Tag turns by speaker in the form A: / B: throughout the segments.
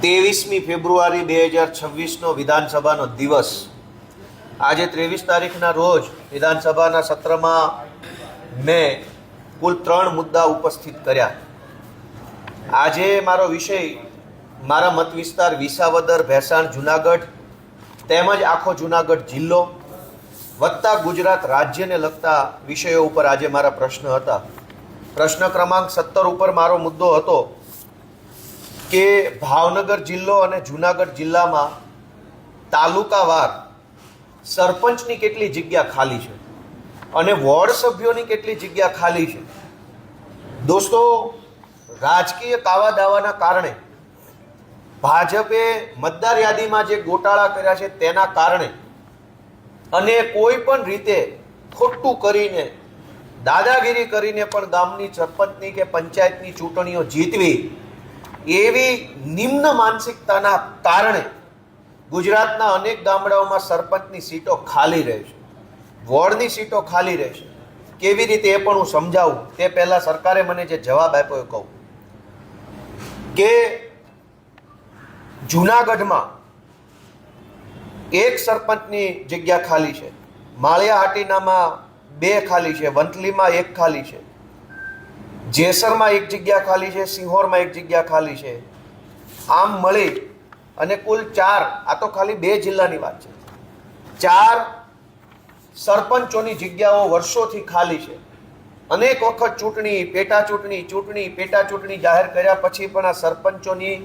A: 23મી ફેબ્રુઆરી 2026નો વિધાનસભાનો દિવસ। આજે 23 તારીખના રોજ વિધાનસભાના સત્રમાં મેં કુલ 3 મુદ્દા ઉપસ્થિત કર્યા। આજે મારો વિષય મારા મત વિસ્તાર વિસાવદર, ભેસાણ, જુનાગઢ તેમજ આખો જુનાગઢ જિલ્લો વત્તા ગુજરાત રાજ્યને લગતા વિષયો ઉપર આજે મારા પ્રશ્ન હતા। પ્રશ્ન ક્રમાંક 17 ઉપર મારો મુદ્દો હતો કે ભાવનગર જિલ્લો અને જુનાગઢ જિલ્લામાં તાલુકાવાર સરપંચની કેટલી જગ્યા ખાલી છે અને વોર્ડ સભ્યોની કેટલી જગ્યા ખાલી છે। દોસ્તો, રાજકીય કાવા દાવાના કારણે ભાજપે મતદાર યાદીમાં જે ગોટાળા કર્યા છે તેના કારણે અને કોઈ પણ રીતે ખોટું કરીને દાદાગીરી કરીને પણ ગામની સરપંચની કે પંચાયતની ચૂંટણીઓ જીતવી એવી નિમ્ન માનસિકતાના કારણે ગુજરાતના અનેક ગામડાઓમાં સરપંચની સીટો ખાલી રહે છે, વોર્ડની સીટો ખાલી રહે છે। કેવી રીતે એ પણ હું સમજાવું તે પહેલાં સરકારે મને જે જવાબ આપ્યો એ કહું કે જુનાગઢમાં એક સરપંચની જગ્યા ખાલી છે, માળિયા હાટીનામાં 2 ખાલી છે, વંથલીમાં 1 ખાલી છે, જેસરમાં 1 જગ્યા ખાલી છે, સિંહોરમાં 1 જગ્યા ખાલી છે। આમ મળી અને કુલ 4, આ તો ખાલી 2 જિલ્લાની વાત છે, 4 સરપંચોની જગ્યાઓ વર્ષોથી ખાલી છે। અનેક વખત ચૂંટણી, પેટા ચૂંટણી જાહેર કર્યા પછી પણ આ સરપંચોની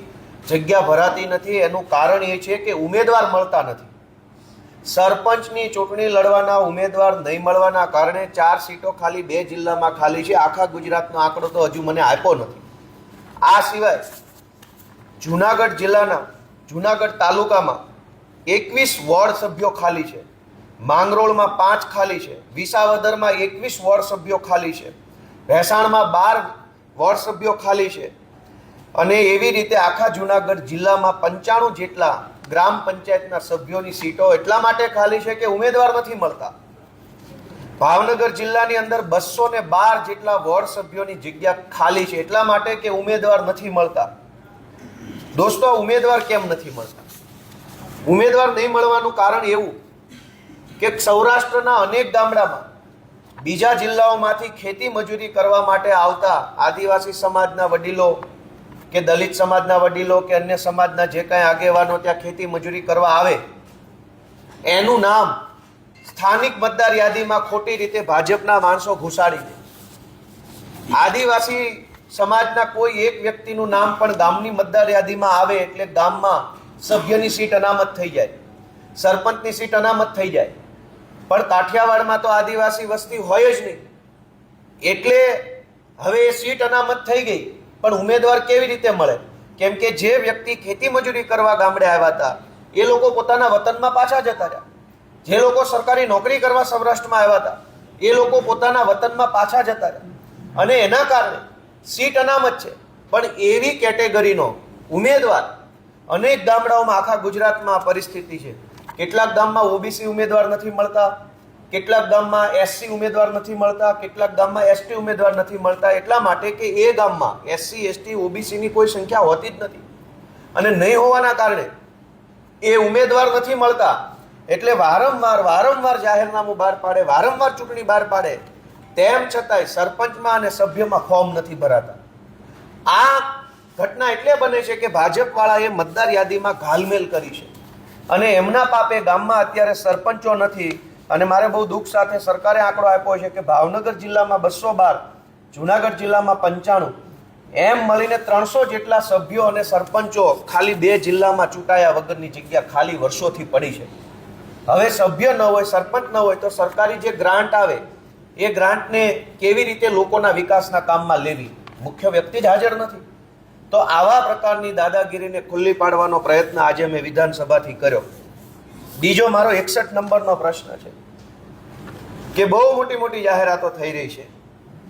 A: જગ્યા ભરાતી નથી। એનું કારણ એ છે કે ઉમેદવાર મળતા નથી। સરપંચની ચૂંટણી લડવાના ઉમેદવાર નહીં મળવાના કારણે 4 સીટો ખાલી 2 જિલ્લામાં ખાલી છે। આખા ગુજરાતનો આંકડો તો હજુ મને આપ્યો નથી। આ સિવાય જુનાગઢ જિલ્લાના જુનાગઢ તાલુકામાં 21 વોર્ડ સભ્યો ખાલી છે, માંગરોળમાં 5 ખાલી છે, વિસાવદરમાં 21 વોર્ડ સભ્યો ખાલી છે, ભેસાણમાં 12 વોર્ડ સભ્યો ખાલી છે અને એવી રીતે આખા જુનાગઢ જિલ્લામાં 95 જેટલા ગ્રામ પંચાયતના સભ્યોની સીટો એટલા માટે ખાલી છે કે ઉમેદવાર નથી મળતા। ભાવનગર જિલ્લાની અંદર 212 જેટલા વોર્ડ સભ્યોની જગ્યા ખાલી છે એટલા માટે કે ઉમેદવાર નથી મળતા। દોસ્તો, ઉમેદવાર કેમ નથી મળતા? ઉમેદવાર નહીં મળવાનું કારણ એવું કે સૌરાષ્ટ્રના અનેક ગામડામાં બીજા જિલ્લાઓમાંથી ખેતી મજૂરી કરવા માટે આવતા આદિવાસી સમાજના વડીલો કે દલિત સમાજના વડીલો કે અન્ય સમાજના જે કાંઈ આગેવાનો ત્યાં ખેતી મજૂરી કરવા આવે, એનું નામ સ્થાનિક મતદાર યાદીમાં ખોટી રીતે ભાજપના માણસો ઘુસાડી દે। આદિવાસી સમાજના કોઈ એક વ્યક્તિનું નામ પણ ગામની મતદાર યાદીમાં આવે એટલે ગામમાં સભ્યની સીટ અનામત થઈ જાય, સરપંચની સીટ અનામત થઈ જાય। પણ કાઠિયાવાડમાં તો આદિવાસી વસ્તી હોય જ નહીં એટલે હવે એ સીટ અનામત થઈ ગઈ, પણ ઉમેદવાર કેવી રીતે મળે? કેમ કે જે વ્યક્તિ ખેતી મજૂરી કરવા ગામડે આવ્યા હતા એ લોકો પોતાના વતનમાં પાછા જતા રહ્યા, જે લોકો સરકારી નોકરી કરવા સૌરાષ્ટ્રમાં આવ્યા હતા એ લોકો પોતાના વતનમાં પાછા જતા રહ્યા અને એના કારણે સીટ અનામત છે। પણ એવી કેટેગરીનો ઉમેદવાર અનેક ગામડાઓમાં આખા ગુજરાતમાં પરિસ્થિતિ છે। કેટલાક ગામમાં ઓબીસી ઉમેદવાર નથી મળતા, કેટલાક ગામમાં એસસી ઉમેદવાર નથી મળતા, કેટલાક ગામમાં એસટી ઉમેદવાર નથી મળતા, એટલા માટે કે એ ગામમાં એસસી, એસટી, ઓબીસીની કોઈ સંખ્યા હોતી જ નથી અને નહીં હોવાના કારણે એ ઉમેદવાર નથી મળતા એટલે વારંવાર જાહેરનામું બહાર પાડે, વારંવાર ચૂંટણી બહાર પાડે, તેમ છતાંય સરપંચમાં અને સભ્યમાં ફોર્મ નથી ભરાતા। આ ઘટના એટલે બને છે કે ભાજપવાળાએ મતદાર યાદીમાં ઘાલમેલ કરી છે અને એમના પાપે ગામમાં અત્યારે સરપંચો નથી। અને મારે બહુ દુઃખ સાથે સરકારે આંકડો આપ્યો છે કે ભાવનગર જિલ્લામાં 212, જુનાગઢ જિલ્લામાં 95, એમ મળીને 300 જેટલા સભ્યો અને સરપંચો ખાલી 2 જિલ્લામાં ચૂંટાયા વગરની જગ્યા ખાલી વર્ષોથી પડી છે। હવે સભ્ય ન હોય, સરપંચ ન હોય તો સરકારી જે ગ્રાન્ટ આવે એ ગ્રાન્ટને કેવી રીતે લોકોના વિકાસના કામમાં લેવી? મુખ્ય વ્યક્તિ જ હાજર નથી। તો આવા પ્રકારની દાદાગીરીને ખુલ્લી પાડવાનો પ્રયત્ન આજે મેં વિધાનસભાથી કર્યો। બીજો મારો 61 નંબરનો પ્રશ્ન છે કે બહુ મોટી જાહેરાતો થઈ રહી છે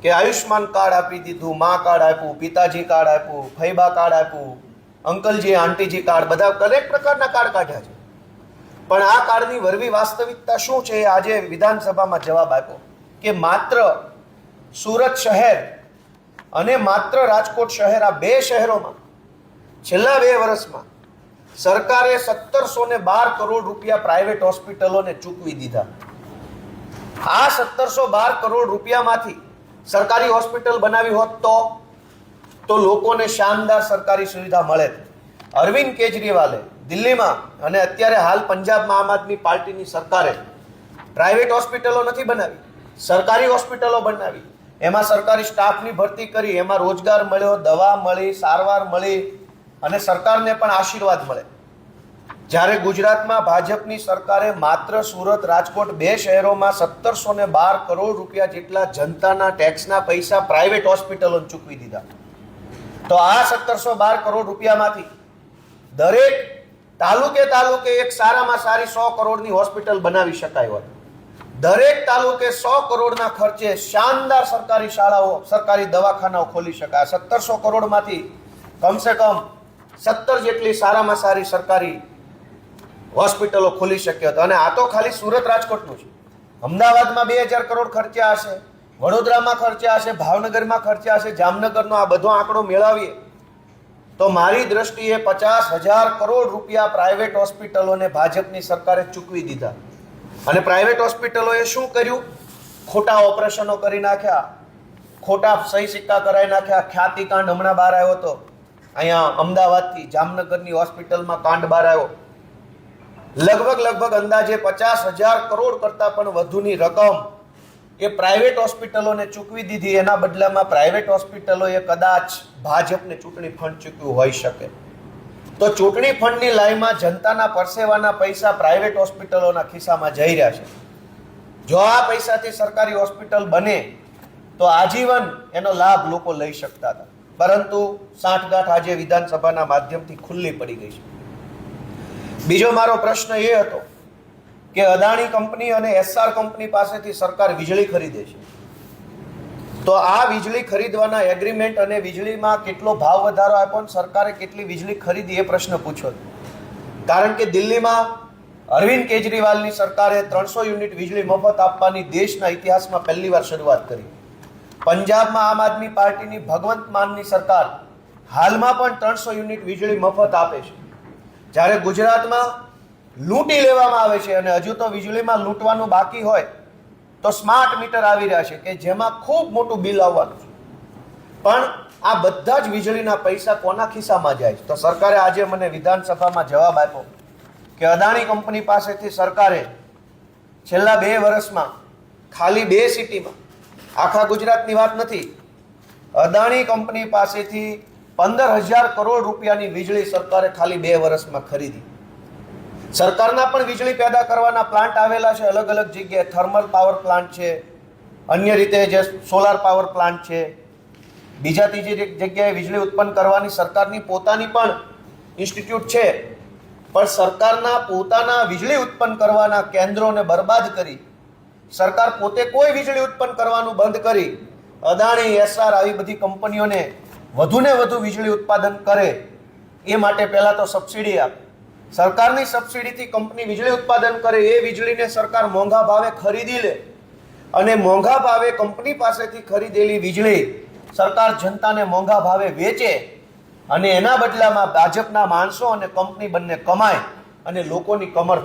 A: કે આયુષ્માન કાર્ડ આપી દીધું, મા કાર્ડ આપ્યું, પિતાજી કાર્ડ આપ્યું, ફૈબા કાર્ડ આપ્યું, અંકલજી આંટીજી કાર્ડ, બધા દરેક પ્રકારના કાર્ડ કાઢ્યા છે। પણ આ કાર્ડની વરવી વાસ્તવિકતા શું છે? આજે વિધાનસભામાં જવાબ આપ્યો કે માત્ર સુરત શહેર અને માત્ર રાજકોટ શહેર, આ 2 શહેરોમાં છેલ્લા 2 વર્ષમાં સરકારે 1712 કરોડ રૂપિયા પ્રાઇવેટ હોસ્પિટલોને ચૂકવી દીધા. આ 1712 કરોડ રૂપિયામાંથી સરકારી હોસ્પિટલ બનાવી હોત તો લોકોને શાનદાર સરકારી સુવિધા મળે. અરવિંદ કેજરીવાલે દિલ્હીમાં અને અત્યારે હાલ પંજાબમાં આમ આદમી પાર્ટીની સરકારે પ્રાઇવેટ હોસ્પિટલો નથી બનાવી, સરકારી હોસ્પિટલો બનાવી. એમાં સરકારી સ્ટાફની ભરતી કરી, એમાં રોજગાર મળ્યો, દવા મળી, સારવાર મળી અને સરકારને પણ આશીર્વાદ મળે. જ્યારે ગુજરાતમાં ભાજપની સરકારે માત્ર સુરત, રાજકોટ 2 શહેરોમાં 1712 કરોડ રૂપિયા જેટલા જનતાના ટેક્સના પૈસા પ્રાઇવેટ હોસ્પિટલોને ચૂકવી દીધા. તો આ 1712 કરોડ રૂપિયામાંથી દરેક તાલુકે એક સારામાં સારી 100 કરોડની હોસ્પિટલ બનાવી શકાય હોત. દરેક તાલુકે 100 કરોડના ખર્ચે શાનદાર સરકારી શાળાઓ, સરકારી દવાખાનાઓ ખોલી શકાય. 1700 કરોડમાંથી કમસે કમ 17 જેટલી સારામાં સારી સરકારી હોસ્પિટલો ખોલી શક્યો હતો. અને આ તો ખાલી સુરત, રાજકોટનું છે. અમદાવાદમાં 2000 કરોડ ખર્ચ્યા હશે, વડોદરામાં ખર્ચ્યા હશે, ભાવનગરમાં ખર્ચ્યા હશે, જામનગરનો આ બધો આંકડો મેળવીએ તો મારી દ્રષ્ટિએ 50,000 કરોડ રૂપિયા પ્રાઇવેટ હોસ્પિટલોને ભાજપની સરકારે ચૂકવી દીધા. અને પ્રાઇવેટ હોસ્પિટલોએ શું કર્યું? ખોટા ઓપરેશનો કરી નાખ્યા, ખોટા સહી સિક્કા કરાવી નાખ્યા. ખ્યાતિકાંડ હમણાં બહાર આવ્યો હતો, અહીંયા અમદાવાદથી જામનગરની હોસ્પિટલમાં કાંડ બહાર આવ્યો. લગભગ અંદાજે 50,000 કરોડ કરતાં પણ વધુની રકમ એ પ્રાઇવેટ હોસ્પિટલોને ચૂકવી દીધી. એના બદલામાં પ્રાઇવેટ હોસ્પિટલોએ કદાચ ભાજપને ચૂંટણી ફંડ ચૂકવ્યું હોઈ શકે. તો ચૂંટણી ફંડની લાઈનમાં જનતાના પરસેવાના પૈસા પ્રાઇવેટ હોસ્પિટલોના ખિસ્સામાં જઈ રહ્યા છે. જો આ પૈસાથી સરકારી હોસ્પિટલ બને તો આજીવન એનો લાભ લોકો લઈ શકતા હતા. પરંતુ સાંઠગાંઠ આજે વિધાનસભાના માધ્યમથી ખુલ્લી પડી ગઈ છે. બીજો મારો પ્રશ્ન એ હતો કે અદાણી કંપની અને એસઆર કંપની પાસેથી સરકાર વીજળી ખરીદે છે, તો આ વીજળી ખરીદવાના એગ્રીમેન્ટ અને વીજળીમાં કેટલો ભાવ વધારો આપ્યો અને સરકારે કેટલી વીજળી ખરીદી એ પ્રશ્ન પૂછ્યો. કારણ કે દિલ્હીમાં અરવિંદ કેજરીવાલની સરકારે 300 યુનિટ વીજળી મફત આપવાની દેશના ઇતિહાસમાં પહેલીવાર શરૂઆત કરી. પંજાબમાં આમ આદમી પાર્ટીની ભગવંત માનની સરકાર હાલમાં પણ 300 યુનિટ વીજળી મફત આપે છે. જ્યારે ગુજરાતમાં લૂંટી લેવામાં આવે છે અને હજુ તો વીજળીમાં લૂંટવાનું બાકી હોય તો સ્માર્ટ મીટર આવી રહ્યા છે કે જેમાં ખૂબ મોટું બિલ આવવાનું છે. પણ આ બધા જ વીજળીના પૈસા કોના ખિસ્સામાં જાય છે? તો સરકારે આજે મને વિધાનસભામાં જવાબ આપ્યો કે અદાણી કંપની પાસેથી સરકારે છેલ્લા 2 વર્ષમાં ખાલી 2 સિટીમાં, આખા ગુજરાતની વાત નથી, અદાણી કંપની પાસેથી 15,000 કરોડ રૂપિયાની વીજળી સરકારે ખાલી 2 વર્ષમાં ખરીદી. સરકારના પણ વીજળી પેદા કરવાના પ્લાન્ટ આવેલા છે અલગ અલગ જગ્યાએ. થર્મલ પાવર પ્લાન્ટ છે, અન્ય રીતે જે સોલાર પાવર પ્લાન્ટ છે, બીજા ત્રીજી જગ્યાએ વીજળી ઉત્પન્ન કરવાની સરકારની પોતાની પણ ઇન્સ્ટિટ્યૂટ છે. પણ સરકારના પોતાના વીજળી ઉત્પન્ન કરવાના કેન્દ્રોને બરબાદ કરી, સરકાર પોતે કોઈ વીજળી ઉત્પન્ન કરવાનું બંધ કરી, અદાણી, એસઆર આવી બધી કંપનીઓને વધુને વધુ વીજળી ઉત્પાદન કરે એ માટે પહેલાં તો સબસિડી આપે. સરકારની સબસિડીથી કંપની વીજળી ઉત્પાદન કરે, એ વીજળીને સરકાર મોંઘા ભાવે ખરીદી લે અને મોંઘા ભાવે કંપની પાસેથી ખરીદેલી વીજળી સરકાર જનતાને મોંઘા ભાવે વેચે અને એના બદલામાં ભાજપના માણસો અને કંપની બંને કમાય અને લોકોની કમર